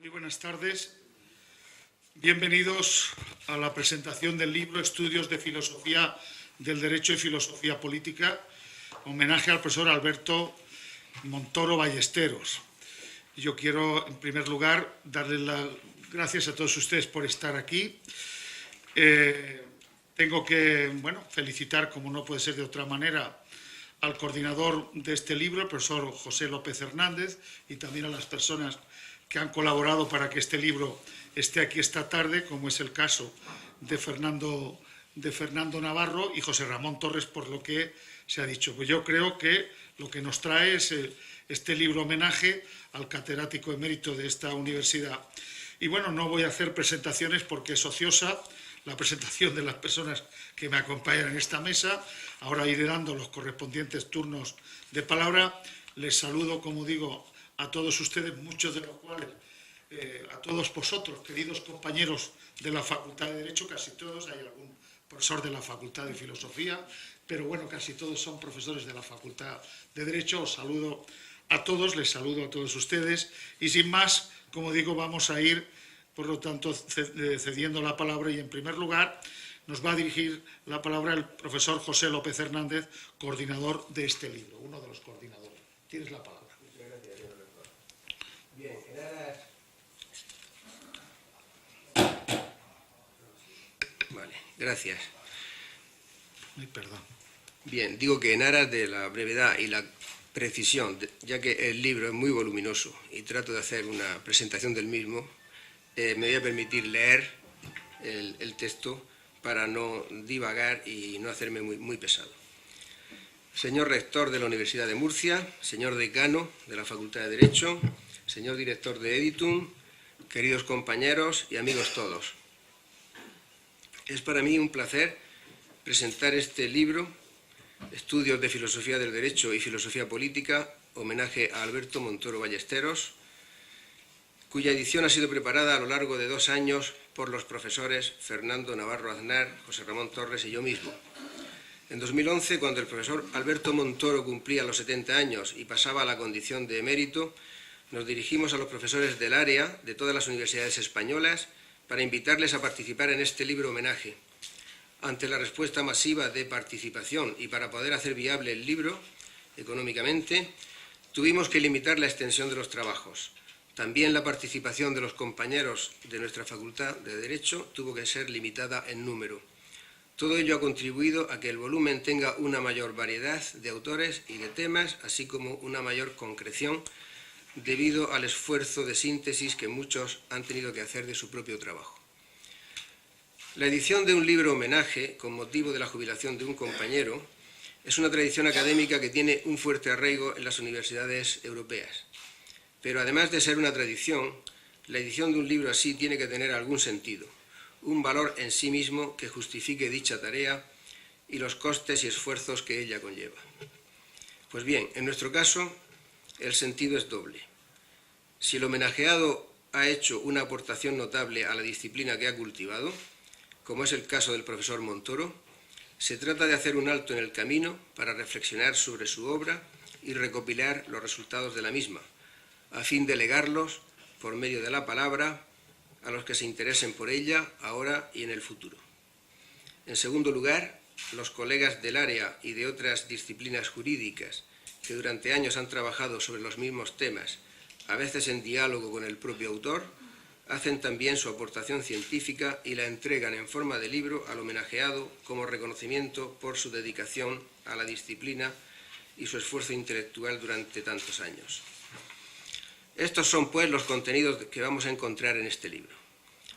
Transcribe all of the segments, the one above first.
Muy buenas tardes. Bienvenidos a la presentación del libro Estudios de Filosofía del Derecho y Filosofía Política, homenaje al profesor Alberto Montoro Ballesteros. Yo quiero, en primer lugar, darles las gracias a todos ustedes por estar aquí. Tengo que, felicitar, como no puede ser de otra manera, al coordinador de este libro, el profesor José López Hernández, y también a las personas que han colaborado para que este libro esté aquí esta tarde, como es el caso de Fernando Navarro y José Ramón Torres, por lo que se ha dicho. Pues yo creo que lo que nos trae es este libro homenaje al catedrático emérito de esta universidad. Y bueno, no voy a hacer presentaciones porque es ociosa la presentación de las personas que me acompañan en esta mesa. Ahora iré dando los correspondientes turnos de palabra. Les saludo, como digo, a todos ustedes, muchos de los cuales, a todos vosotros, queridos compañeros de la Facultad de Derecho, casi todos, hay algún profesor de la Facultad de Filosofía, pero bueno, casi todos son profesores de la Facultad de Derecho. Os saludo a todos, les saludo a todos ustedes y sin más, como digo, vamos a ir, por lo tanto, cediendo la palabra y en primer lugar nos va a dirigir la palabra el profesor José López Hernández, coordinador de este libro, uno de los coordinadores. Tienes la palabra. Muchas gracias, señor rector. Bien, en aras... Vale, gracias. Ay, perdón. Bien, digo que en aras de la brevedad y la precisión, ya que el libro es muy voluminoso y trato de hacer una presentación del mismo, me voy a permitir leer el texto para no divagar y no hacerme muy pesado. Señor rector de la Universidad de Murcia, señor decano de la Facultad de Derecho, señor director de Editum, queridos compañeros y amigos todos. Es para mí un placer presentar este libro, Estudios de Filosofía del Derecho y Filosofía Política, homenaje a Alberto Montoro Ballesteros, cuya edición ha sido preparada a lo largo de 2 años por los profesores Fernando Navarro Aznar, José Ramón Torres y yo mismo. En 2011, cuando el profesor Alberto Montoro cumplía los 70 años y pasaba a la condición de emérito, nos dirigimos a los profesores del área de todas las universidades españolas para invitarles a participar en este libro homenaje. Ante la respuesta masiva de participación y para poder hacer viable el libro económicamente, tuvimos que limitar la extensión de los trabajos. También la participación de los compañeros de nuestra Facultad de Derecho tuvo que ser limitada en número. Todo ello ha contribuido a que el volumen tenga una mayor variedad de autores y de temas, así como una mayor concreción, debido al esfuerzo de síntesis que muchos han tenido que hacer de su propio trabajo. La edición de un libro homenaje, con motivo de la jubilación de un compañero, es una tradición académica que tiene un fuerte arraigo en las universidades europeas. Pero además de ser una tradición, la edición de un libro así tiene que tener algún sentido, un valor en sí mismo que justifique dicha tarea y los costes y esfuerzos que ella conlleva. Pues bien, en nuestro caso, el sentido es doble. Si el homenajeado ha hecho una aportación notable a la disciplina que ha cultivado, como es el caso del profesor Montoro, se trata de hacer un alto en el camino para reflexionar sobre su obra y recopilar los resultados de la misma, a fin de legarlos, por medio de la palabra, a los que se interesen por ella, ahora y en el futuro. En segundo lugar, los colegas del área y de otras disciplinas jurídicas que durante años han trabajado sobre los mismos temas, a veces en diálogo con el propio autor, hacen también su aportación científica y la entregan en forma de libro al homenajeado como reconocimiento por su dedicación a la disciplina y su esfuerzo intelectual durante tantos años. Estos son, pues, los contenidos que vamos a encontrar en este libro.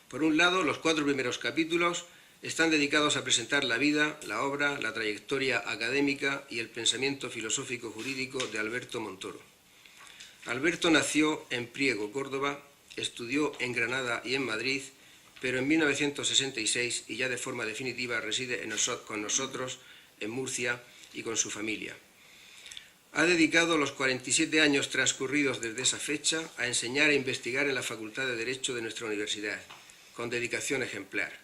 Por un lado, los 4 primeros capítulos están dedicados a presentar la vida, la obra, la trayectoria académica y el pensamiento filosófico jurídico de Alberto Montoro. Alberto nació en Priego, Córdoba, estudió en Granada y en Madrid, pero en 1966 y ya de forma definitiva reside con nosotros en Murcia y con su familia. Ha dedicado los 47 años transcurridos desde esa fecha a enseñar e investigar en la Facultad de Derecho de nuestra universidad, con dedicación ejemplar.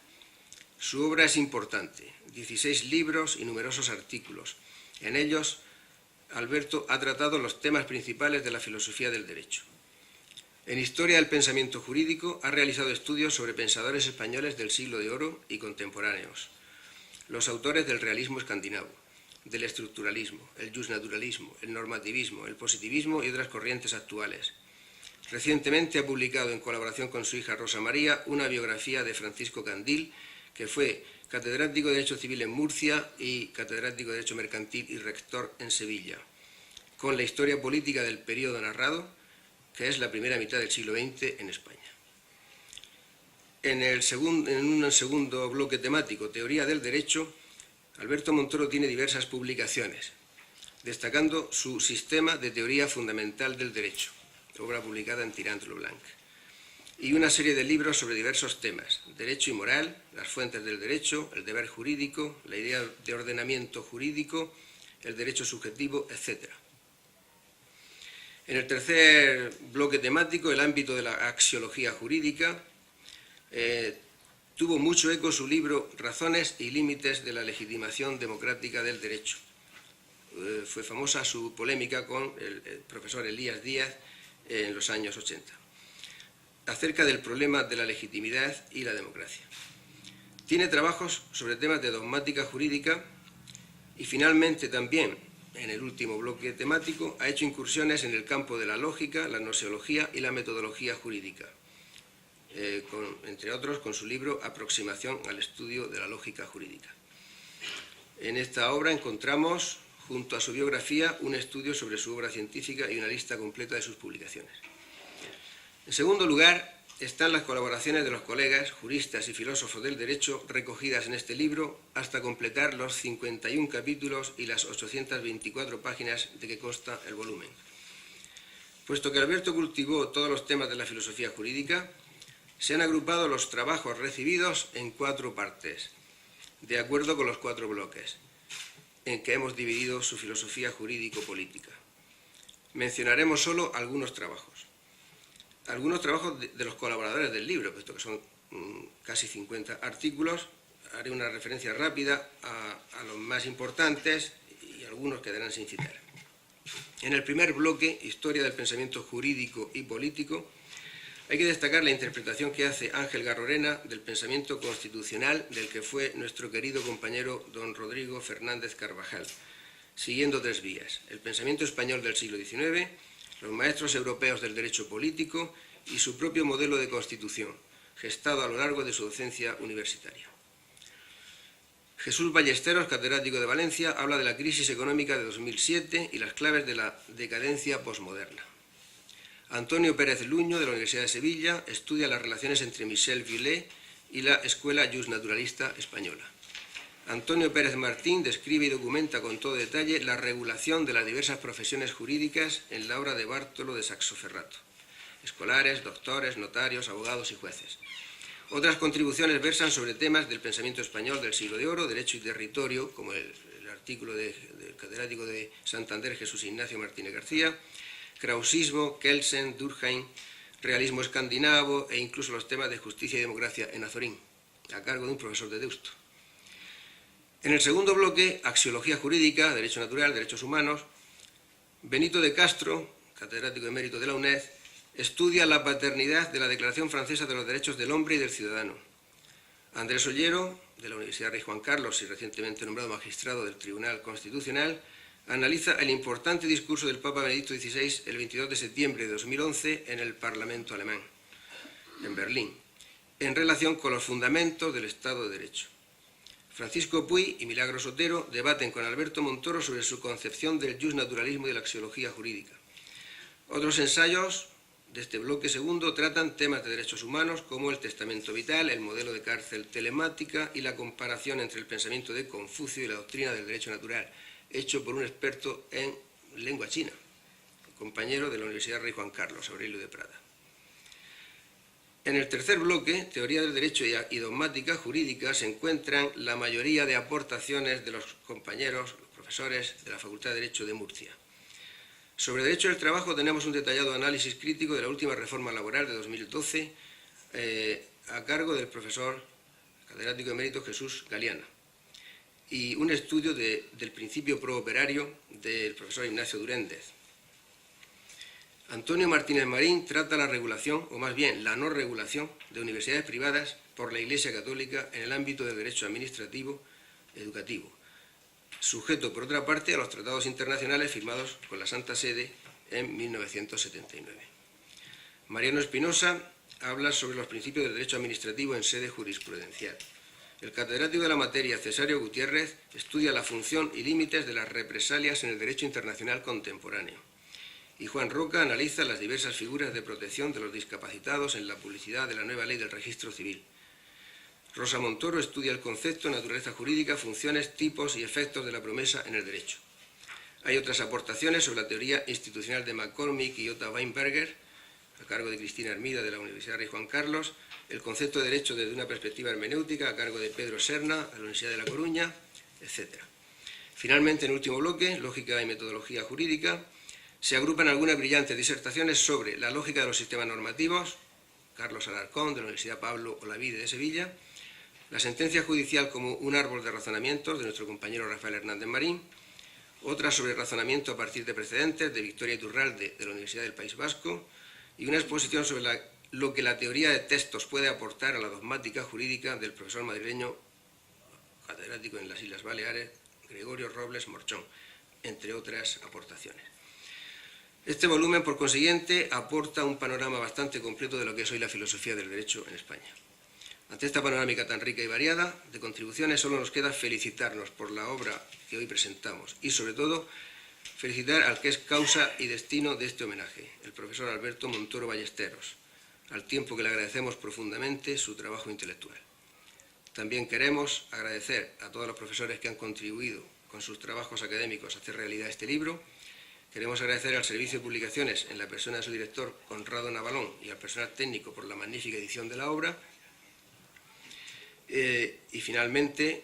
Su obra es importante, 16 libros y numerosos artículos. En ellos, Alberto ha tratado los temas principales de la filosofía del derecho. En Historia del Pensamiento Jurídico ha realizado estudios sobre pensadores españoles del siglo de oro y contemporáneos, los autores del realismo escandinavo, del estructuralismo, el justnaturalismo, el normativismo, el positivismo y otras corrientes actuales. Recientemente ha publicado, en colaboración con su hija Rosa María, una biografía de Francisco Candil, que fue catedrático de Derecho Civil en Murcia y catedrático de Derecho Mercantil y rector en Sevilla, con la historia política del periodo narrado, que es la primera mitad del siglo XX en España. En un segundo bloque temático, Teoría del Derecho, Alberto Montoro tiene diversas publicaciones, destacando su Sistema de Teoría Fundamental del Derecho, obra publicada en Tirant-lo-Blanc, y una serie de libros sobre diversos temas: derecho y moral, las fuentes del derecho, el deber jurídico, la idea de ordenamiento jurídico, el derecho subjetivo, etc. En el tercer bloque temático, el ámbito de la axiología jurídica, tuvo mucho eco su libro Razones y límites de la legitimación democrática del derecho. Fue famosa su polémica con el profesor Elías Díaz en los años 80, acerca del problema de la legitimidad y la democracia. Tiene trabajos sobre temas de dogmática jurídica y finalmente también, en el último bloque temático, ha hecho incursiones en el campo de la lógica, la gnoseología y la metodología jurídica, entre otros con su libro Aproximación al estudio de la lógica jurídica. En esta obra encontramos, junto a su biografía, un estudio sobre su obra científica y una lista completa de sus publicaciones. En segundo lugar, están las colaboraciones de los colegas, juristas y filósofos del derecho recogidas en este libro hasta completar los 51 capítulos y las 824 páginas de que consta el volumen. Puesto que Alberto cultivó todos los temas de la filosofía jurídica, se han agrupado los trabajos recibidos en 4 partes, de acuerdo con los 4 bloques en que hemos dividido su filosofía jurídico-política. Mencionaremos solo algunos trabajos de los colaboradores del libro, puesto que son casi 50 artículos. Haré una referencia rápida a los más importantes y algunos quedarán sin citar. En el primer bloque, Historia del Pensamiento Jurídico y Político, hay que destacar la interpretación que hace Ángel Garrorena del pensamiento constitucional del que fue nuestro querido compañero don Rodrigo Fernández Carvajal, siguiendo 3 vías: el pensamiento español del siglo XIX, los maestros europeos del derecho político y su propio modelo de constitución, gestado a lo largo de su docencia universitaria. Jesús Ballesteros, catedrático de Valencia, habla de la crisis económica de 2007 y las claves de la decadencia posmoderna. Antonio Pérez Luño, de la Universidad de Sevilla, estudia las relaciones entre Michel Villé y la Escuela Justnaturalista española. Antonio Pérez Martín describe y documenta con todo detalle la regulación de las diversas profesiones jurídicas en la obra de Bártolo de Saxoferrato: escolares, doctores, notarios, abogados y jueces. Otras contribuciones versan sobre temas del pensamiento español del siglo de oro, derecho y territorio, como el artículo del catedrático de Santander Jesús Ignacio Martínez García, krausismo, Kelsen, Durkheim, realismo escandinavo e incluso los temas de justicia y democracia en Azorín, a cargo de un profesor de Deusto. En el segundo bloque, axiología jurídica, derecho natural, derechos humanos, Benito de Castro, catedrático emérito de la UNED, estudia la paternidad de la Declaración Francesa de los Derechos del Hombre y del Ciudadano. Andrés Ollero, de la Universidad Rey Juan Carlos y recientemente nombrado magistrado del Tribunal Constitucional, analiza el importante discurso del Papa Benedicto XVI el 22 de septiembre de 2011 en el Parlamento alemán, en Berlín, en relación con los fundamentos del Estado de Derecho. Francisco Puy y Milagros Otero debaten con Alberto Montoro sobre su concepción del justnaturalismo y de la axiología jurídica. Otros ensayos de este bloque segundo tratan temas de derechos humanos como el testamento vital, el modelo de cárcel telemática y la comparación entre el pensamiento de Confucio y la doctrina del derecho natural, hecho por un experto en lengua china, compañero de la Universidad Rey Juan Carlos, Aurelio de Prada. En el tercer bloque, teoría del derecho y dogmática jurídica, se encuentran la mayoría de aportaciones de los compañeros, los profesores de la Facultad de Derecho de Murcia. Sobre derecho del trabajo tenemos un detallado análisis crítico de la última reforma laboral de 2012 a cargo del profesor catedrático emérito Jesús Galiana, y un estudio del principio prooperario del profesor Ignacio Duréndez. Antonio Martínez Marín trata la regulación, o más bien la no regulación, de universidades privadas por la Iglesia Católica en el ámbito del derecho administrativo educativo, sujeto, por otra parte, a los tratados internacionales firmados con la Santa Sede en 1979. Mariano Espinosa habla sobre los principios del derecho administrativo en sede jurisprudencial. El catedrático de la materia, Cesario Gutiérrez, estudia la función y límites de las represalias en el derecho internacional contemporáneo. Y Juan Roca analiza las diversas figuras de protección de los discapacitados en la publicidad de la nueva ley del registro civil. Rosa Montoro estudia el concepto, naturaleza jurídica, funciones, tipos y efectos de la promesa en el derecho. Hay otras aportaciones sobre la teoría institucional de McCormick y Jutta Weinberger, a cargo de Cristina Hermida de la Universidad Rey Juan Carlos, el concepto de derecho desde una perspectiva hermenéutica, a cargo de Pedro Serna, de la Universidad de La Coruña, etc. Finalmente, en el último bloque, lógica y metodología jurídica, se agrupan algunas brillantes disertaciones sobre la lógica de los sistemas normativos, Carlos Alarcón, de la Universidad Pablo Olavide de Sevilla, la sentencia judicial como un árbol de razonamientos, de nuestro compañero Rafael Hernández Marín, otra sobre razonamiento a partir de precedentes, de Victoria Iturralde, de la Universidad del País Vasco, y una exposición sobre lo que la teoría de textos puede aportar a la dogmática jurídica del profesor madrileño, catedrático en las Islas Baleares, Gregorio Robles Morchón, entre otras aportaciones. Este volumen, por consiguiente, aporta un panorama bastante completo de lo que es hoy la filosofía del derecho en España. Ante esta panorámica tan rica y variada de contribuciones, solo nos queda felicitarnos por la obra que hoy presentamos y, sobre todo, felicitar al que es causa y destino de este homenaje, el profesor Alberto Montoro Ballesteros, al tiempo que le agradecemos profundamente su trabajo intelectual. También queremos agradecer a todos los profesores que han contribuido con sus trabajos académicos a hacer realidad este libro. Queremos agradecer al Servicio de Publicaciones, en la persona de su director, Conrado Navalón, y al personal técnico por la magnífica edición de la obra. Y finalmente,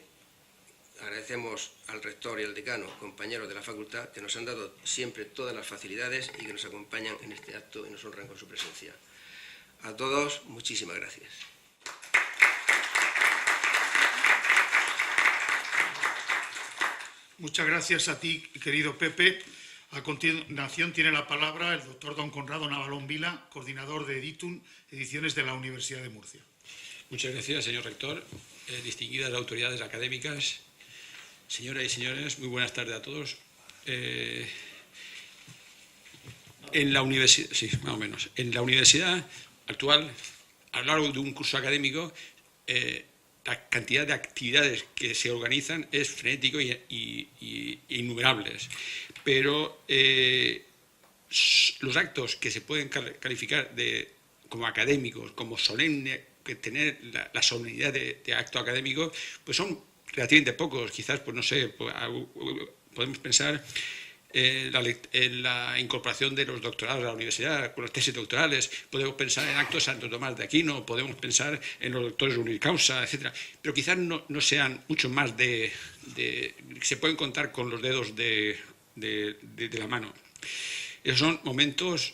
agradecemos al rector y al decano, compañeros de la facultad, que nos han dado siempre todas las facilidades y que nos acompañan en este acto y nos honran con su presencia. A todos, muchísimas gracias. Muchas gracias a ti, querido Pepe. A continuación tiene la palabra el doctor don Conrado Navalón Vila, coordinador de Editum, Ediciones de la Universidad de Murcia. Muchas gracias, señor rector, distinguidas autoridades académicas, señoras y señores, muy buenas tardes a todos. En la universidad, sí, más o menos, en la universidad actual, a lo largo de un curso académico, la cantidad de actividades que se organizan es frenético y innumerables. Pero los actos que se pueden calificar como académicos, como solemne, que tener la solemnidad de acto académico, pues son relativamente pocos. Quizás, pues no sé, podemos pensar en la incorporación de los doctorados a la universidad, con las tesis doctorales, podemos pensar en actos de Santo Tomás de Aquino, podemos pensar en los doctores honoris causa, etc. Pero quizás no sean mucho más se pueden contar con los dedos de la mano. Esos son momentos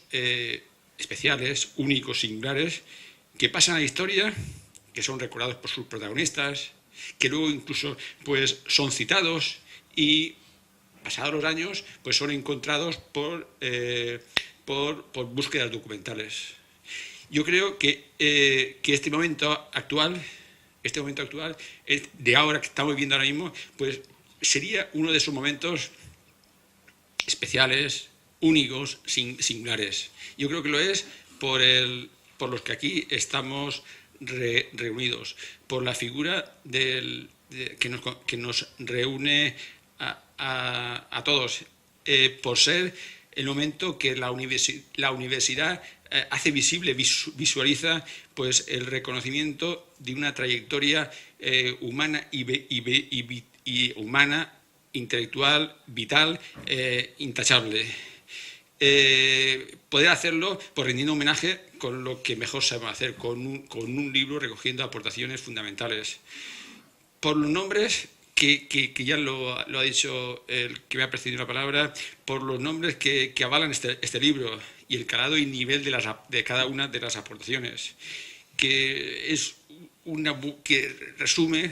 especiales, únicos, singulares, que pasan a la historia, que son recordados por sus protagonistas, que luego incluso pues, son citados y, pasados los años, pues son encontrados por búsquedas documentales. Yo creo que este momento actual, de ahora que estamos viviendo ahora mismo, pues sería uno de esos momentos especiales, únicos, singulares. Yo creo que lo es por los que aquí estamos reunidos, por la figura que nos reúne a todos, por ser el momento que la universidad hace visible, visualiza pues, el reconocimiento de una trayectoria humana y humana, intelectual, vital, intachable. Poder hacerlo pues, rendiendo homenaje con lo que mejor sabemos hacer, con un libro recogiendo aportaciones fundamentales. Por los nombres, que ya lo ha dicho el que me ha precedido la palabra, por los nombres que avalan este libro y el calado y nivel de cada una de las aportaciones, que resume,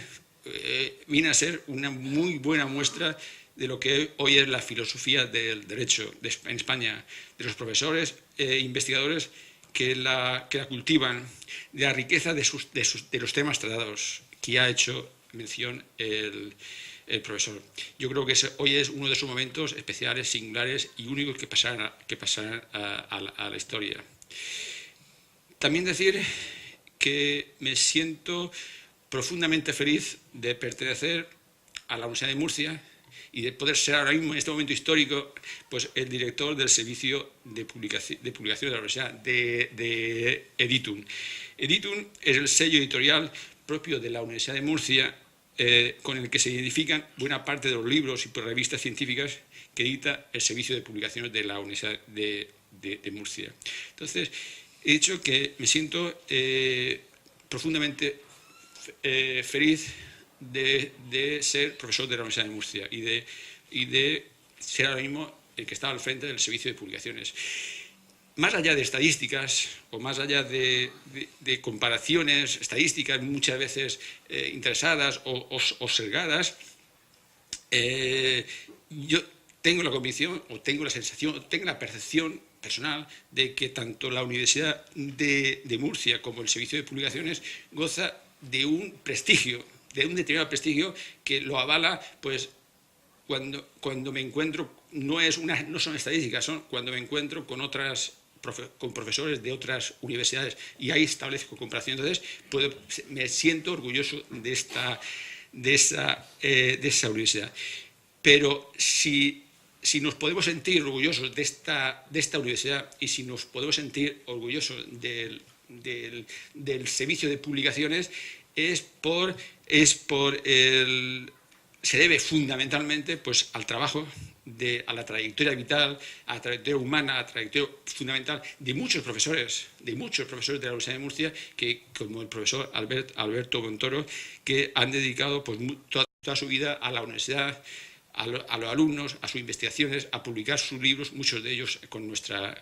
viene a ser una muy buena muestra de lo que hoy es la filosofía del derecho en España, de los profesores e investigadores que la cultivan, de la riqueza de los temas tratados, que ha hecho mención el profesor. Yo creo que hoy es uno de esos momentos especiales, singulares y únicos que pasarán a la historia. También decir que me siento profundamente feliz de pertenecer a la Universidad de Murcia y de poder ser ahora mismo, en este momento histórico, pues el director del servicio de publicación de la Universidad, de Editum. Editum es el sello editorial propio de la Universidad de Murcia, con el que se identifican buena parte de los libros y revistas científicas que edita el servicio de publicaciones de la Universidad de Murcia. Entonces, he dicho que me siento profundamente feliz de ser profesor de la Universidad de Murcia y de ser ahora mismo el que está al frente del servicio de publicaciones. Más allá de estadísticas o más allá de comparaciones estadísticas muchas veces interesadas o sesgadas, yo tengo la convicción o tengo la sensación, o tengo la percepción personal de que tanto la Universidad de Murcia como el servicio de publicaciones goza de un prestigio, de un determinado prestigio que lo avala, pues cuando me encuentro, no son estadísticas, son cuando me encuentro con profesores de otras universidades y ahí establezco comparación. Entonces me siento orgulloso de esa universidad. Pero si nos podemos sentir orgullosos de esta universidad y si nos podemos sentir orgullosos del servicio de publicaciones, se debe fundamentalmente pues, al trabajo, a la trayectoria vital, a la trayectoria humana, a la trayectoria fundamental de muchos profesores de la Universidad de Murcia, que, como el profesor Alberto Montoro, que han dedicado pues, toda su vida a la universidad, a los alumnos, a sus investigaciones, a publicar sus libros, muchos de ellos con nuestra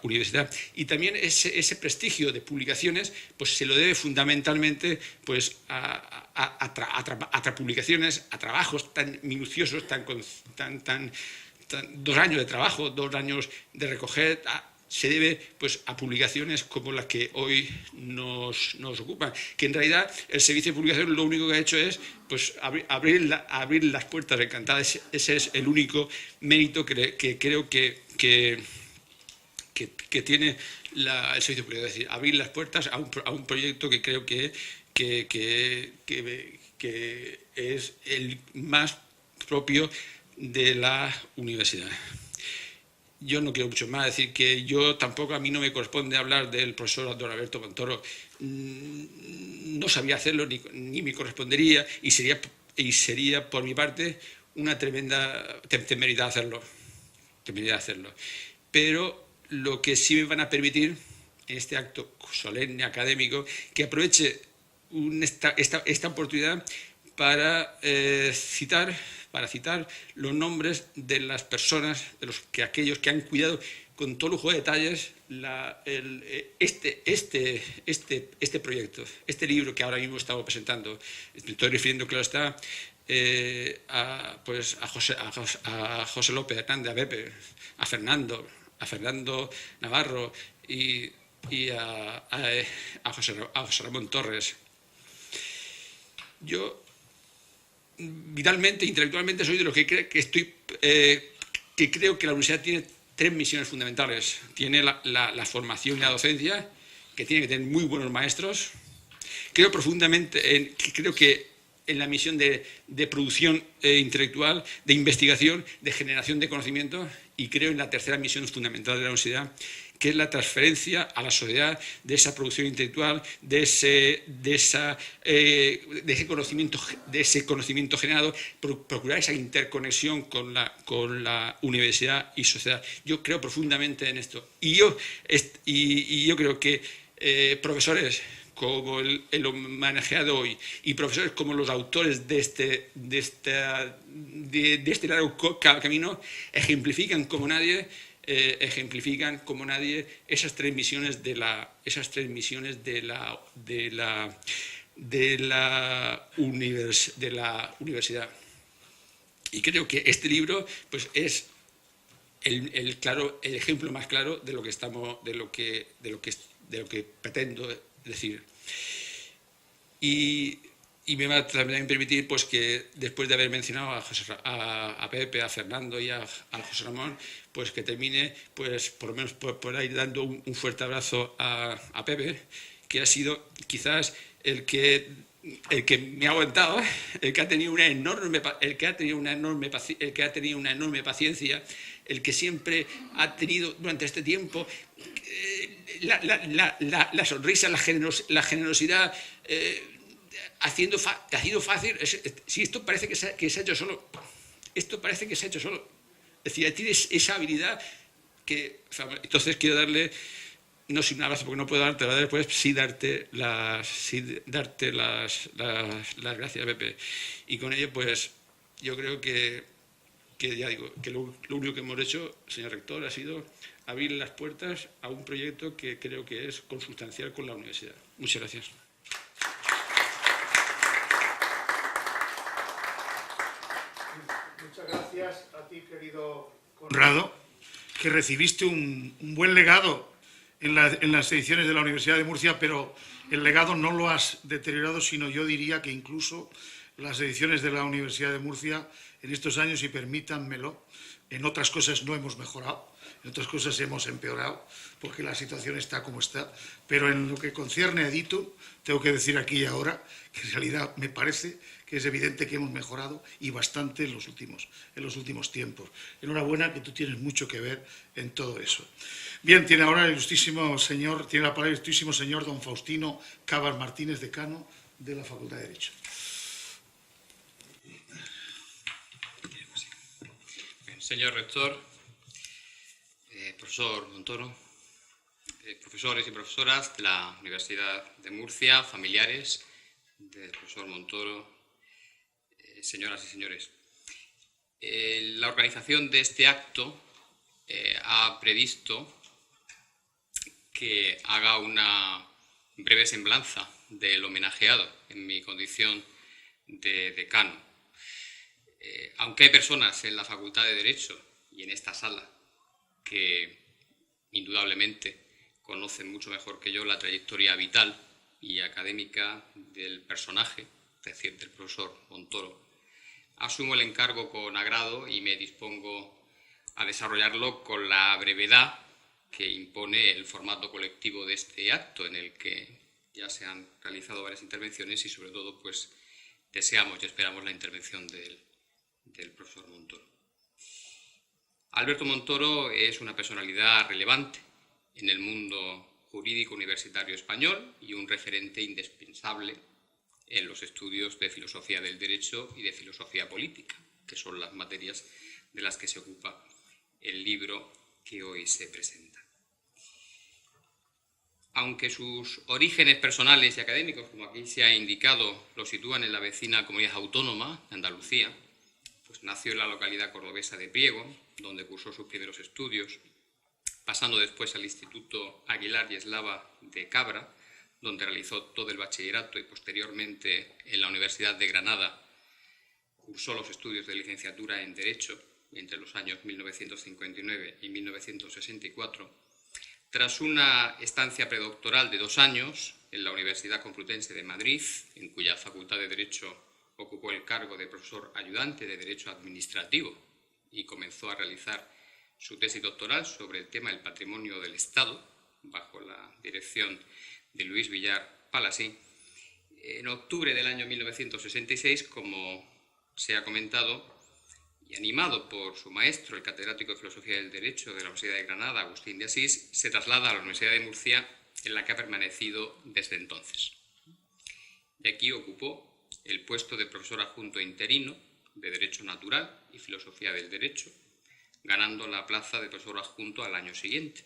universidad. Y también ese prestigio de publicaciones pues, se lo debe fundamentalmente pues, a publicaciones, a trabajos tan minuciosos, 2 años de trabajo, 2 años de recoger. Se debe pues, a publicaciones como las que hoy nos ocupan, que en realidad el servicio de publicación lo único que ha hecho es pues, abrir las puertas encantadas. Ese es el único mérito que creo que tiene el servicio de publicación, es decir, abrir las puertas a un proyecto que creo que es el más propio de la universidad. Yo no quiero mucho más decir que a mí no me corresponde hablar del profesor don Alberto Montoro. No sabía hacerlo ni me correspondería y sería por mi parte una tremenda temeridad hacerlo. Pero lo que sí me van a permitir en este acto solemne académico, que aproveche esta oportunidad para citar los nombres de las personas, aquellos que han cuidado con todo lujo de detalles este proyecto, este libro que ahora mismo estamos presentando. Estoy refiriendo, claro está, a José López Hernández, a Pepe, a Fernando Navarro y a José Ramón Torres. Yo vitalmente, intelectualmente, soy de los que creo que la universidad tiene 3 misiones fundamentales. Tiene la formación y la docencia, que tiene que tener muy buenos maestros. Creo profundamente, creo que en la misión de producción intelectual, de investigación, de generación de conocimiento, y creo en la tercera misión fundamental de la universidad, que es la transferencia a la sociedad de esa producción intelectual, de ese conocimiento generado, procurar esa interconexión con la universidad y sociedad. Yo creo profundamente en esto. Y yo creo que profesores como el homenajeado hoy y profesores como los autores de este largo camino ejemplifican como nadie esas tres misiones de la de la universidad. Y creo que este libro pues, es el ejemplo más claro de lo que pretendo decir. Y me va a también permitir pues, que después de haber mencionado a Pepe, a Fernando y a José Ramón, pues que termine pues, por lo menos por ahí dando un fuerte abrazo a Pepe, que ha sido quizás el que me ha aguantado, el que ha tenido una enorme paciencia, el que siempre ha tenido durante este tiempo la sonrisa, la generosidad, haciendo fácil. Si esto parece que se ha hecho solo, esto parece que se ha hecho solo. Es decir, tienes esa habilidad que... Entonces quiero darle, no sin un abrazo porque no puedo darte la después, sí darte las gracias, Pepe. Y con ello, pues, yo creo que ya digo, que lo único que hemos hecho, señor rector, ha sido abrir las puertas a un proyecto que creo que es consustancial con la universidad. Muchas gracias. Muchas gracias a ti, querido Conrado, que recibiste un buen legado en las ediciones de la Universidad de Murcia, pero el legado no lo has deteriorado, sino yo diría que incluso las ediciones de la Universidad de Murcia en estos años, y permítanmelo, en otras cosas no hemos mejorado, en otras cosas hemos empeorado, porque la situación está como está, pero en lo que concierne a Editum, tengo que decir aquí y ahora que en realidad me parece que es evidente que hemos mejorado y bastante en los últimos tiempos. Enhorabuena, que tú tienes mucho que ver en todo eso. Bien, tiene ahora tiene la palabra el ilustrísimo señor don Faustino Cabas Martínez, decano de la Facultad de Derecho. Señor rector, profesor Montoro, profesores y profesoras de la Universidad de Murcia, familiares del profesor Montoro, señoras y señores. La organización de este acto ha previsto que haga una breve semblanza del homenajeado en mi condición de decano. Aunque hay personas en la Facultad de Derecho y en esta sala que indudablemente conocen mucho mejor que yo la trayectoria vital y académica del personaje, es decir, del profesor Montoro, asumo el encargo con agrado y me dispongo a desarrollarlo con la brevedad que impone el formato colectivo de este acto, en el que ya se han realizado varias intervenciones y sobre todo pues deseamos y esperamos la intervención del profesor Montoro. Alberto Montoro es una personalidad relevante en el mundo jurídico universitario español y un referente indispensable en los estudios de filosofía del derecho y de filosofía política, que son las materias de las que se ocupa el libro que hoy se presenta. Aunque sus orígenes personales y académicos, como aquí se ha indicado, lo sitúan en la vecina comunidad autónoma de Andalucía, pues nació en la localidad cordobesa de Priego, donde cursó sus primeros estudios, pasando después al Instituto Aguilar y Eslava de Cabra, donde realizó todo el bachillerato y posteriormente en la Universidad de Granada cursó los estudios de licenciatura en Derecho entre los años 1959 y 1964. Tras una estancia predoctoral de 2 años en la Universidad Complutense de Madrid, en cuya Facultad de Derecho ocupó el cargo de profesor ayudante de Derecho Administrativo y comenzó a realizar su tesis doctoral sobre el tema del patrimonio del Estado, bajo la dirección de Luis Villar Palasí. En octubre del año 1966, como se ha comentado, y animado por su maestro, el catedrático de Filosofía del Derecho de la Universidad de Granada, Agustín de Asís, se traslada a la Universidad de Murcia, en la que ha permanecido desde entonces. Y aquí ocupó el puesto de profesor adjunto interino de Derecho Natural y Filosofía del Derecho, ganando la plaza de profesor adjunto al año siguiente,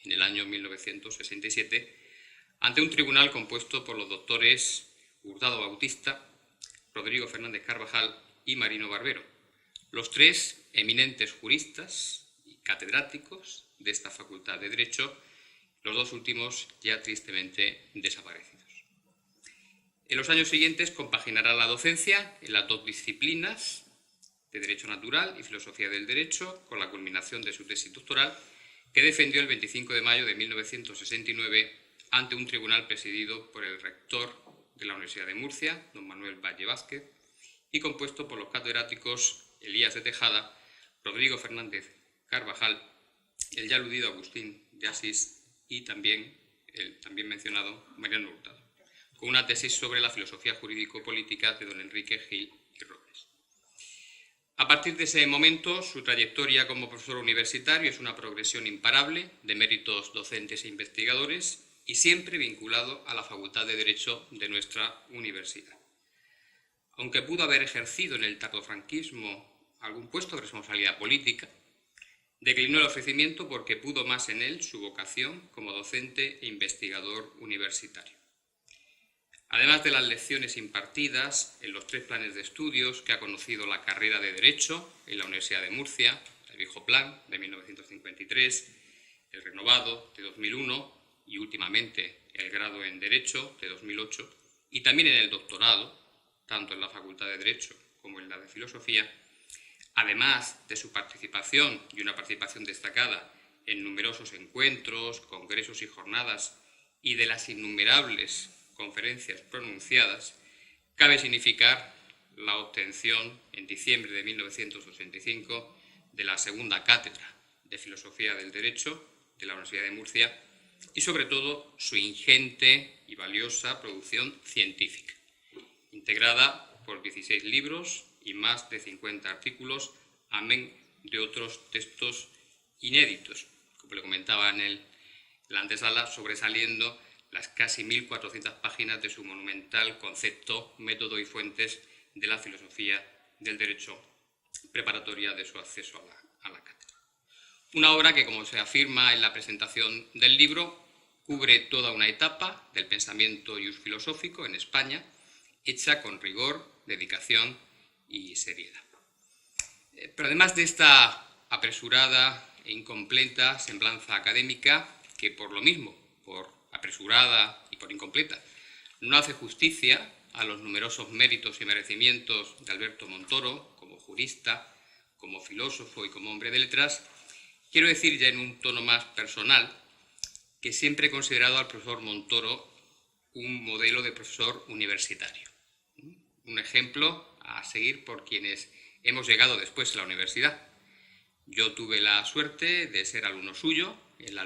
en el año 1967, ante un tribunal compuesto por los doctores Hurtado Bautista, Rodrigo Fernández Carvajal y Marino Barbero, los 3 eminentes juristas y catedráticos de esta Facultad de Derecho, los 2 últimos ya tristemente desaparecidos. En los años siguientes compaginará la docencia en las dos disciplinas de Derecho Natural y Filosofía del Derecho, con la culminación de su tesis doctoral, que defendió el 25 de mayo de 1969 ante un tribunal presidido por el rector de la Universidad de Murcia, don Manuel Valle Vázquez, y compuesto por los catedráticos Elías de Tejada, Rodrigo Fernández Carvajal, el ya aludido Agustín de Asís y también el también mencionado Mariano Hurtado, con una tesis sobre la filosofía jurídico-política de don Enrique Gil y Robles. A partir de ese momento, su trayectoria como profesor universitario es una progresión imparable de méritos docentes e investigadores y siempre vinculado a la Facultad de Derecho de nuestra universidad. Aunque pudo haber ejercido en el tardofranquismo algún puesto de responsabilidad política, declinó el ofrecimiento porque pudo más en él su vocación como docente e investigador universitario. Además de las lecciones impartidas en los 3 planes de estudios que ha conocido la carrera de Derecho en la Universidad de Murcia, el viejo plan de 1953, el renovado de 2001 y últimamente el grado en Derecho de 2008, y también en el doctorado, tanto en la Facultad de Derecho como en la de Filosofía, además de su participación y una participación destacada en numerosos encuentros, congresos y jornadas y de las innumerables conferencias pronunciadas, cabe significar la obtención en diciembre de 1985 de la segunda cátedra de Filosofía del Derecho de la Universidad de Murcia y sobre todo su ingente y valiosa producción científica, integrada por 16 libros y más de 50 artículos, amén de otros textos inéditos, como le comentaba en la antesala, sobresaliendo las casi 1.400 páginas de su monumental Concepto, Método y Fuentes de la Filosofía del Derecho, preparatoria de su acceso a la cátedra. Una obra que, como se afirma en la presentación del libro, cubre toda una etapa del pensamiento filosófico en España, hecha con rigor, dedicación y seriedad. Pero además de esta apresurada e incompleta semblanza académica, que por lo mismo, por apresurada y por incompleta, no hace justicia a los numerosos méritos y merecimientos de Alberto Montoro como jurista, como filósofo y como hombre de letras, quiero decir ya en un tono más personal que siempre he considerado al profesor Montoro un modelo de profesor universitario, un ejemplo a seguir por quienes hemos llegado después a la universidad. Yo tuve la suerte de ser alumno suyo en la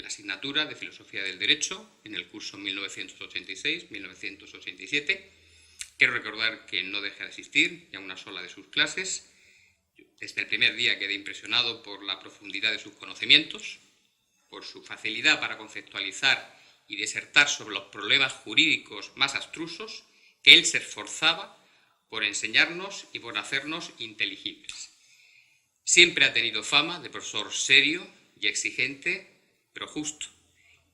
asignatura de Filosofía del Derecho en el curso 1986-1987. Quiero recordar que no dejé de asistir ni a una sola de sus clases. Desde el primer día quedé impresionado por la profundidad de sus conocimientos, por su facilidad para conceptualizar y disertar sobre los problemas jurídicos más abstrusos que él se esforzaba por enseñarnos y por hacernos inteligibles. Siempre ha tenido fama de profesor serio y exigente, pero justo,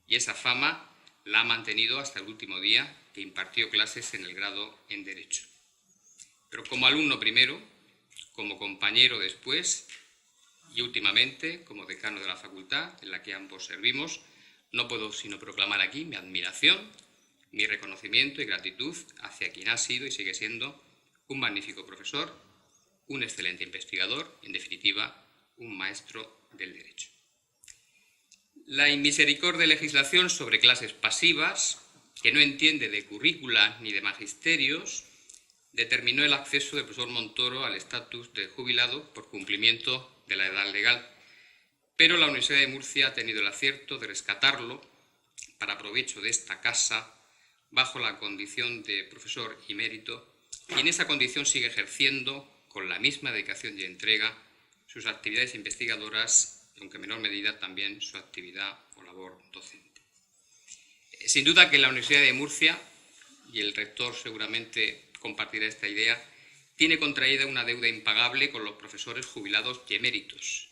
y esa fama la ha mantenido hasta el último día que impartió clases en el grado en Derecho. Pero como alumno primero, como compañero después y últimamente como decano de la facultad en la que ambos servimos, no puedo sino proclamar aquí mi admiración, mi reconocimiento y gratitud hacia quien ha sido y sigue siendo un magnífico profesor, un excelente investigador, en definitiva, un maestro del derecho. La inmisericordia legislación sobre clases pasivas, que no entiende de currícula ni de magisterios, determinó el acceso del profesor Montoro al estatus de jubilado por cumplimiento de la edad legal, pero la Universidad de Murcia ha tenido el acierto de rescatarlo para provecho de esta casa bajo la condición de profesor emérito y en esa condición sigue ejerciendo con la misma dedicación y entrega sus actividades investigadoras, aunque en menor medida también su actividad o labor docente. Sin duda que la Universidad de Murcia, y el rector seguramente compartirá esta idea, tiene contraída una deuda impagable con los profesores jubilados y eméritos,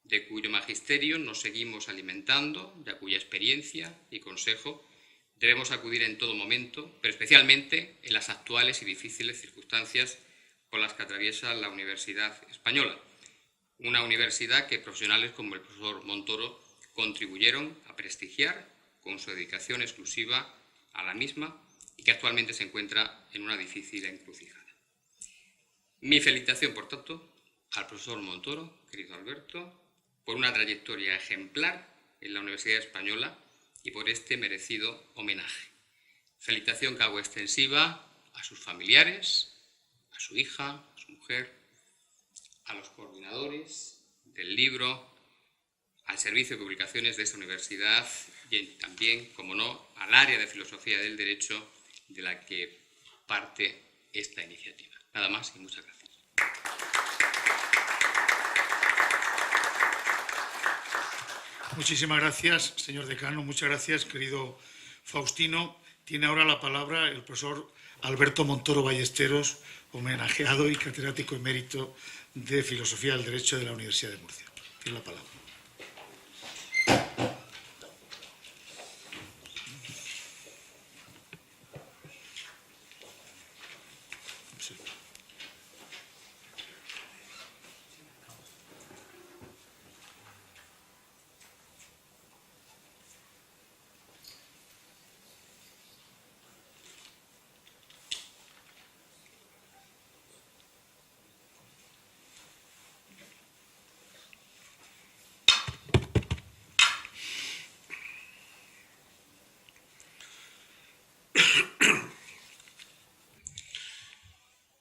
de cuyo magisterio nos seguimos alimentando y a cuya experiencia y consejo debemos acudir en todo momento, pero especialmente en las actuales y difíciles circunstancias por las que atraviesa la Universidad Española. Una universidad que profesionales como el profesor Montoro contribuyeron a prestigiar con su dedicación exclusiva a la misma y que actualmente se encuentra en una difícil encrucijada. Mi felicitación, por tanto, al profesor Montoro, querido Alberto, por una trayectoria ejemplar en la Universidad Española y por este merecido homenaje. Felicitación que hago extensiva a sus familiares, a su hija, a su mujer, a los coordinadores del libro, al servicio de publicaciones de esta universidad y también, como no, al área de filosofía del derecho de la que parte esta iniciativa. Nada más y muchas gracias. Muchísimas gracias, señor decano. Muchas gracias, querido Faustino. Tiene ahora la palabra el profesor Alberto Montoro Ballesteros, homenajeado y catedrático emérito de Filosofía del Derecho de la Universidad de Murcia. Tiene la palabra.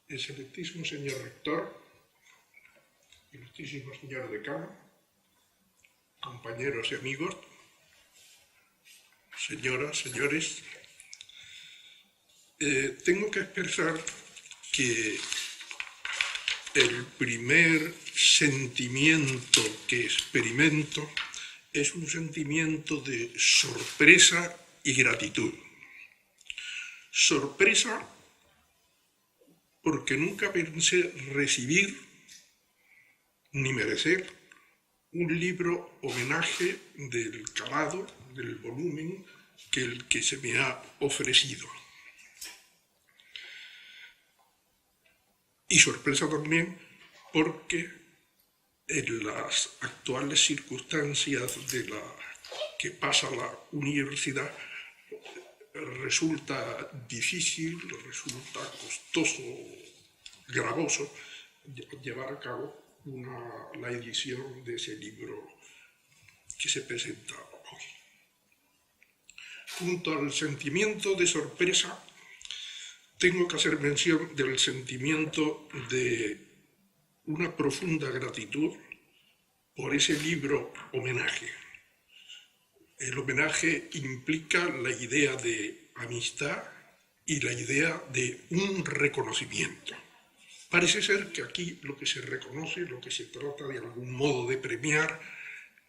Excelentísimo señor rector, ilustrísimo señor decano, compañeros y amigos, señoras, señores, tengo que expresar que el primer sentimiento que experimento es un sentimiento de sorpresa y gratitud. Sorpresa porque nunca pensé recibir ni merecer un libro homenaje del calado, del volumen que se me ha ofrecido. Y sorpresa también porque en las actuales circunstancias de que pasa la universidad resulta difícil, resulta costoso, gravoso llevar a cabo la edición de ese libro que se presenta hoy. Junto al sentimiento de sorpresa, tengo que hacer mención del sentimiento de una profunda gratitud por ese libro homenaje. El homenaje implica la idea de amistad y la idea de un reconocimiento. Parece ser que aquí lo que se reconoce, lo que se trata de algún modo de premiar,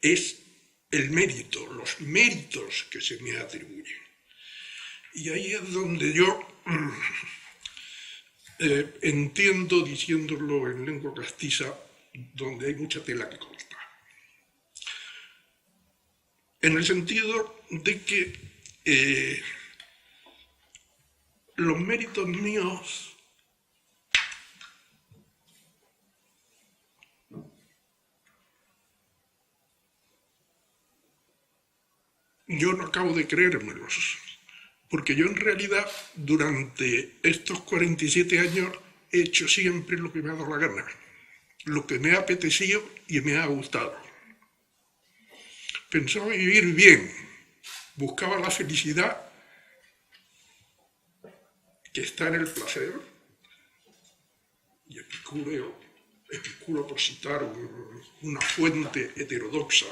es el mérito, los méritos que se me atribuyen. Y ahí es donde yo entiendo, diciéndolo en lengua castiza, donde hay mucha tela que cortar. En el sentido de que los méritos míos yo no acabo de creérmelos, porque yo en realidad durante estos 47 años he hecho siempre lo que me ha dado la gana, lo que me ha apetecido y me ha gustado. Pensaba vivir bien, buscaba la felicidad que está en el placer, y Epicuro, por citar una fuente heterodoxa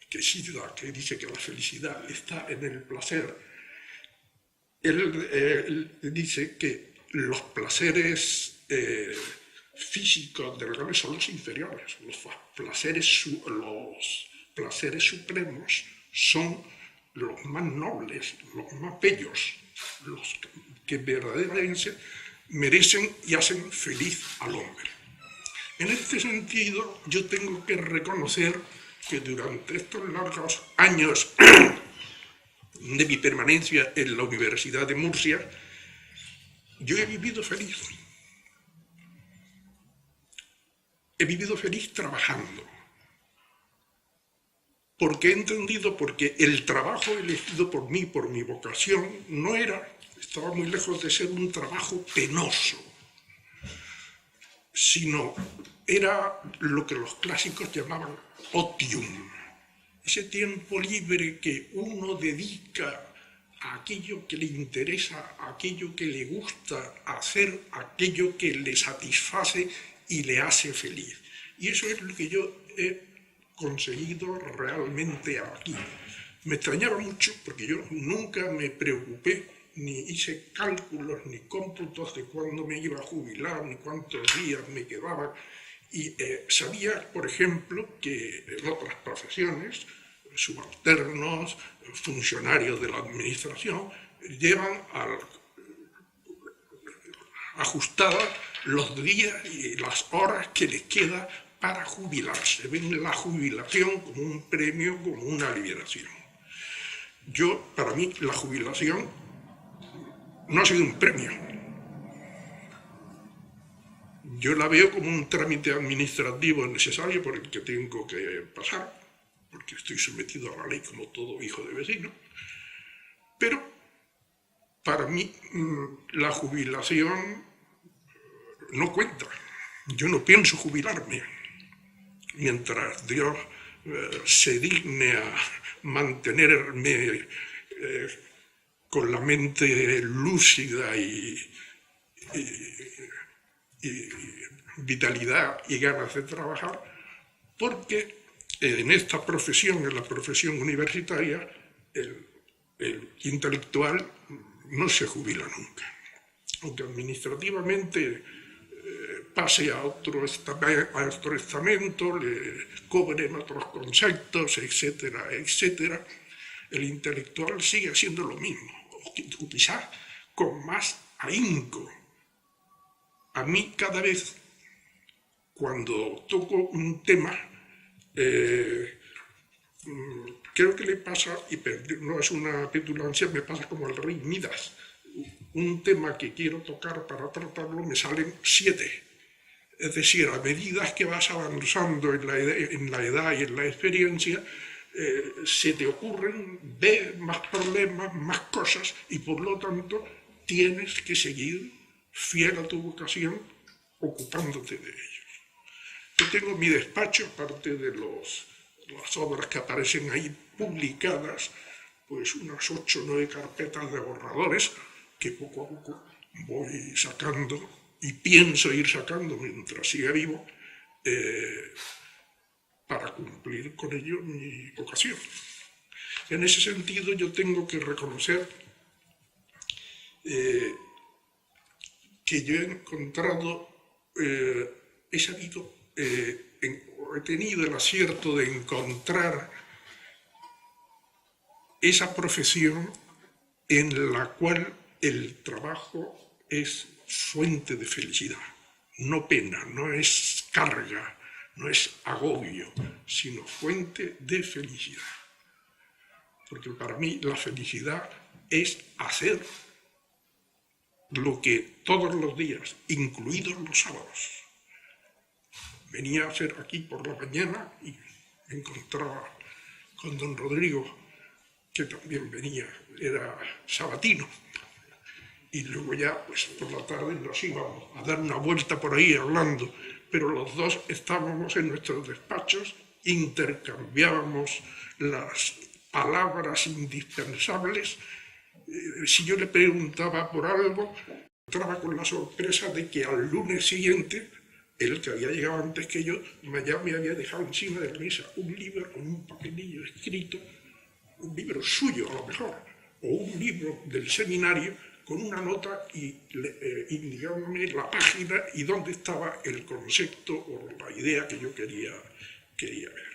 que dice que la felicidad está en el placer, él dice que los placeres físicos del hombre son los inferiores, los placeres supremos son los más nobles, los más bellos, los que verdaderamente merecen y hacen feliz al hombre. En este sentido, yo tengo que reconocer que durante estos largos años de mi permanencia en la Universidad de Murcia, yo he vivido feliz. He vivido feliz trabajando. Porque he entendido porque el trabajo elegido por mí, por mi vocación, no era estaba muy lejos de ser un trabajo penoso, sino era lo que los clásicos llamaban otium, ese tiempo libre que uno dedica a aquello que le interesa, a aquello que le gusta, a hacer aquello que le satisface y le hace feliz. Y eso es lo que yo he conseguido realmente aquí. Me extrañaba mucho porque yo nunca me preocupé, ni hice cálculos, ni cómputos de cuándo me iba a jubilar, ni cuántos días me quedaban. Y sabía, por ejemplo, que en otras profesiones, subalternos, funcionarios de la administración, llevan ajustadas los días y las horas que les queda para jubilarse. Ven la jubilación como un premio, como una liberación. Para mí, la jubilación no ha sido un premio. Yo la veo como un trámite administrativo necesario por el que tengo que pasar, porque estoy sometido a la ley como todo hijo de vecino. Pero para mí la jubilación no cuenta. Yo no pienso jubilarme. Mientras Dios se digne a mantenerme con la mente lúcida y vitalidad y ganas de trabajar, porque en esta profesión, en la profesión universitaria, el intelectual no se jubila nunca. Aunque administrativamente pase a otro estamento, le cobren otros conceptos, etcétera, etcétera, el intelectual sigue haciendo lo mismo, o quizás con más ahínco. A mí cada vez, cuando toco un tema, creo que le pasa, y no es una petulancia, me pasa como al rey Midas. Un tema que quiero tocar para tratarlo, me salen 7. Es decir, a medida que vas avanzando en la edad y en la experiencia, se te ocurren, ves más problemas, más cosas, y por lo tanto tienes que seguir fiel a tu vocación, ocupándote de ellos. Yo tengo mi despacho, aparte de las obras que aparecen ahí publicadas, pues unas 8 o 9 carpetas de borradores que poco a poco voy sacando y pienso ir sacando mientras siga vivo para cumplir con ello mi vocación. En ese sentido yo tengo que reconocer que yo he encontrado, he tenido el acierto de encontrar esa profesión en la cual el trabajo es fuente de felicidad, no pena, no es carga, no es agobio, sino fuente de felicidad. Porque para mí la felicidad es hacer lo que todos los días, incluidos los sábados, venía a hacer aquí por la mañana y me encontraba con don Rodrigo, que también venía, era sabatino. Y luego ya, pues por la tarde nos íbamos a dar una vuelta por ahí hablando, pero los dos estábamos en nuestros despachos, intercambiábamos las palabras indispensables. Si yo le preguntaba por algo, entraba con la sorpresa de que al lunes siguiente, él que había llegado antes que yo, ya me había dejado encima de la mesa un libro con un papelillo escrito, un libro suyo a lo mejor, o un libro del seminario, con una nota indicándome la página y dónde estaba el concepto o la idea que yo quería ver.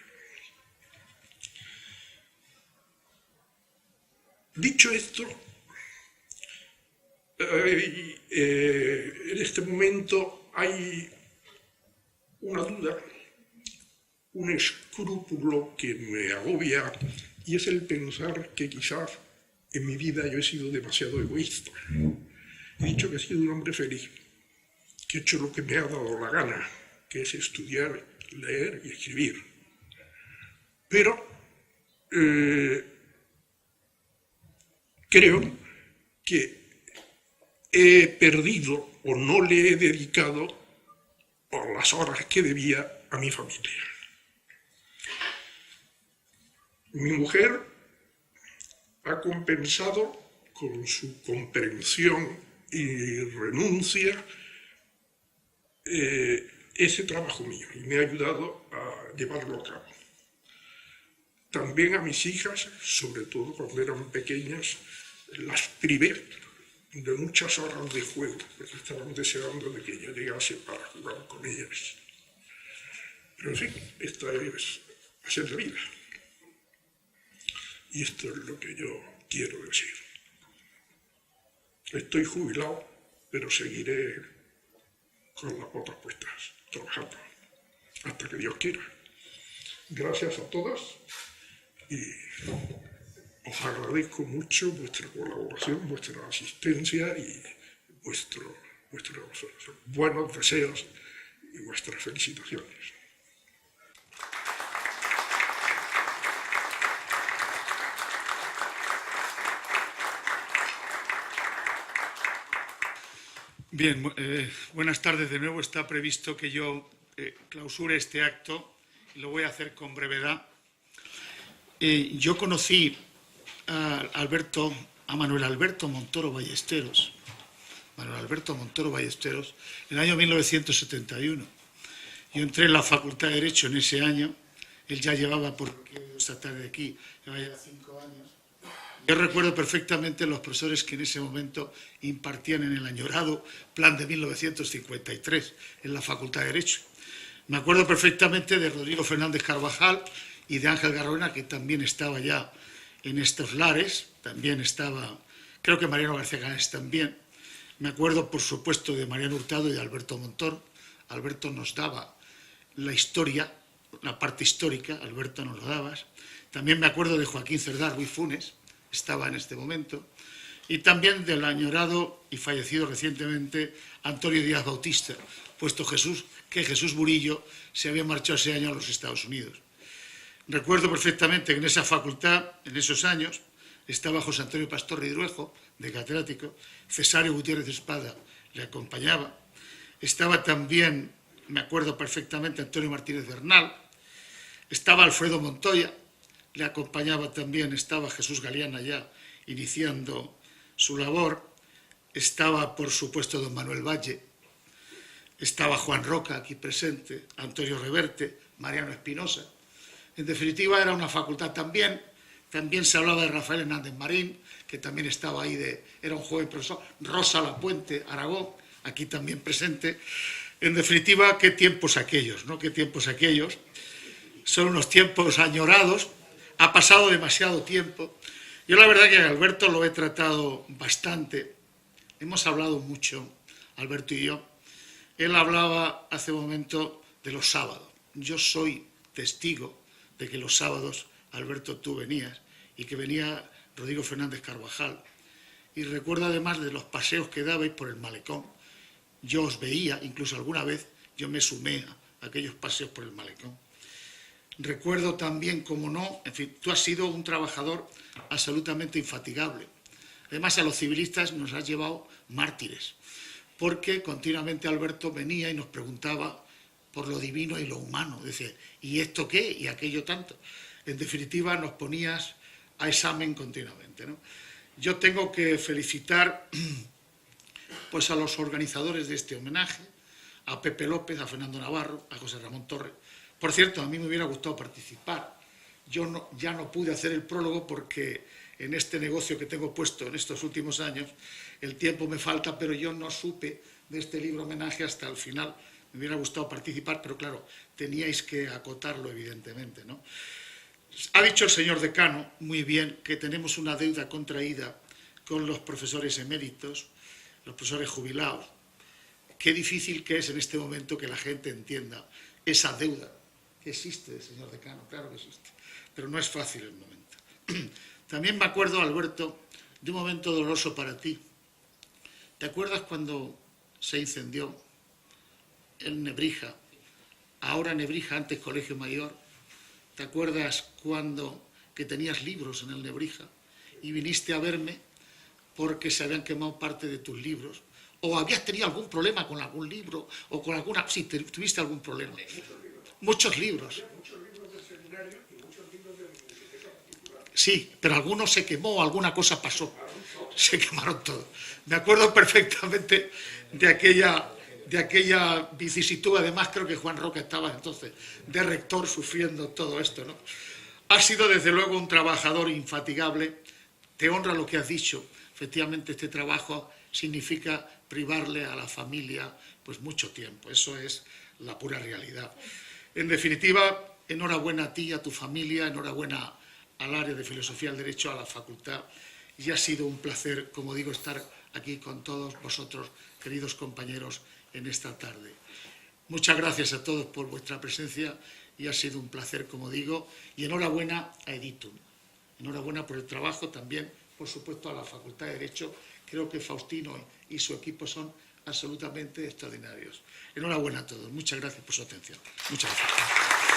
Dicho esto, en este momento hay una duda, un escrúpulo que me agobia, y es el pensar que quizás en mi vida yo he sido demasiado egoísta. He dicho que he sido un hombre feliz, que he hecho lo que me ha dado la gana, que es estudiar, leer y escribir. Pero creo que he perdido o no le he dedicado las horas que debía a mi familia. Mi mujer ha compensado con su comprensión y renuncia ese trabajo mío y me ha ayudado a llevarlo a cabo. También a mis hijas, sobre todo cuando eran pequeñas, las privé de muchas horas de juego, porque estaban deseando de que yo llegase para jugar con ellas. Pero en fin, esta es la vida. Y esto es lo que yo quiero decir. Estoy jubilado, pero seguiré con las botas puestas, trabajando, hasta que Dios quiera. Gracias a todas y os agradezco mucho vuestra colaboración, vuestra asistencia y vuestros buenos deseos y vuestras felicitaciones. Bien, buenas tardes de nuevo. Está previsto que yo clausure este acto y lo voy a hacer con brevedad. Yo conocí a Manuel Alberto Montoro Ballesteros, en el año 1971. Yo entré en la Facultad de Derecho en ese año, él ya llevaba, por lo que esta tarde aquí, llevaba ya 5 años. Yo recuerdo perfectamente los profesores que en ese momento impartían en el añorado plan de 1953 en la Facultad de Derecho. Me acuerdo perfectamente de Rodrigo Fernández Carvajal y de Ángel Garroena, que también estaba ya en estos lares, también estaba, creo que Mariano García Canales también. Me acuerdo, por supuesto, de Mariano Hurtado y de Alberto Montoro. Alberto nos daba la historia, la parte histórica, Alberto nos lo daba. También me acuerdo de Joaquín Cerdá Ruiz Funes, estaba en este momento, y también del añorado y fallecido recientemente Antonio Díaz Bautista, puesto que Jesús Burillo se había marchado ese año a los Estados Unidos. Recuerdo perfectamente que en esa facultad, en esos años, estaba José Antonio Pastor Ridruejo, de catedrático, Cesario Gutiérrez de Espada le acompañaba, estaba también, me acuerdo perfectamente, Antonio Martínez Bernal, estaba Alfredo Montoya, le acompañaba también, estaba Jesús Galeana ya iniciando su labor, estaba por supuesto don Manuel Valle, estaba Juan Roca aquí presente, Antonio Reverte, Mariano Espinosa. En definitiva era una facultad también se hablaba de Rafael Hernández Marín, que también estaba ahí, era un joven profesor, Rosa Lapuente, Aragón, aquí también presente. En definitiva, qué tiempos aquellos, ¿no? Qué tiempos aquellos. Son unos tiempos añorados, ha pasado demasiado tiempo. Yo la verdad que a Alberto lo he tratado bastante, hemos hablado mucho, Alberto y yo. Él hablaba hace un momento de los sábados. Yo soy testigo de que los sábados, Alberto, tú venías, y que venía Rodrigo Fernández Carvajal. Y recuerdo además de los paseos que dabais por el malecón. Yo os veía, incluso alguna vez yo me sumé a aquellos paseos por el malecón. Recuerdo también, como no, en fin, tú has sido un trabajador absolutamente infatigable. Además, a los civilistas nos has llevado mártires, porque continuamente Alberto venía y nos preguntaba por lo divino y lo humano. Decía, ¿y esto qué? ¿Y aquello tanto? En definitiva, nos ponías a examen continuamente, ¿no? Yo tengo que felicitar pues, a los organizadores de este homenaje, a Pepe López, a Fernando Navarro, a José Ramón Torres. Por cierto, a mí me hubiera gustado participar. Yo ya no pude hacer el prólogo porque en este negocio que tengo puesto en estos últimos años, el tiempo me falta, pero yo no supe de este libro homenaje hasta el final. Me hubiera gustado participar, pero claro, teníais que acotarlo evidentemente, ¿no? Ha dicho el señor decano muy bien que tenemos una deuda contraída con los profesores eméritos, los profesores jubilados. Qué difícil que es en este momento que la gente entienda esa deuda que existe, señor decano, claro que existe, pero no es fácil el momento. También me acuerdo, Alberto, de un momento doloroso para ti. ¿Te acuerdas cuando se incendió el Nebrija, ahora Nebrija, antes Colegio Mayor? ¿Te acuerdas cuando que tenías libros en el Nebrija y viniste a verme porque se habían quemado parte de tus libros ¿O habías tenido algún problema con algún libro? ¿O con alguna...? Sí, tuviste algún problema. Muchos libros. Sí, pero alguno se quemó, alguna cosa pasó. Se quemaron todos. Me acuerdo perfectamente de aquella vicisitud. Además, creo que Juan Roca estaba entonces de rector sufriendo todo esto, ¿no? Has sido, desde luego, un trabajador infatigable. Te honra lo que has dicho. Efectivamente, este trabajo significa privarle a la familia pues mucho tiempo. Eso es la pura realidad. En definitiva, enhorabuena a ti y a tu familia, enhorabuena al área de Filosofía del Derecho, a la facultad, y ha sido un placer, como digo, estar aquí con todos vosotros, queridos compañeros, en esta tarde. Muchas gracias a todos por vuestra presencia y ha sido un placer, como digo, y enhorabuena a Editum. Enhorabuena por el trabajo también, por supuesto, a la Facultad de Derecho. Creo que Faustino y su equipo son absolutamente extraordinarios. Enhorabuena a todos. Muchas gracias por su atención. Muchas gracias.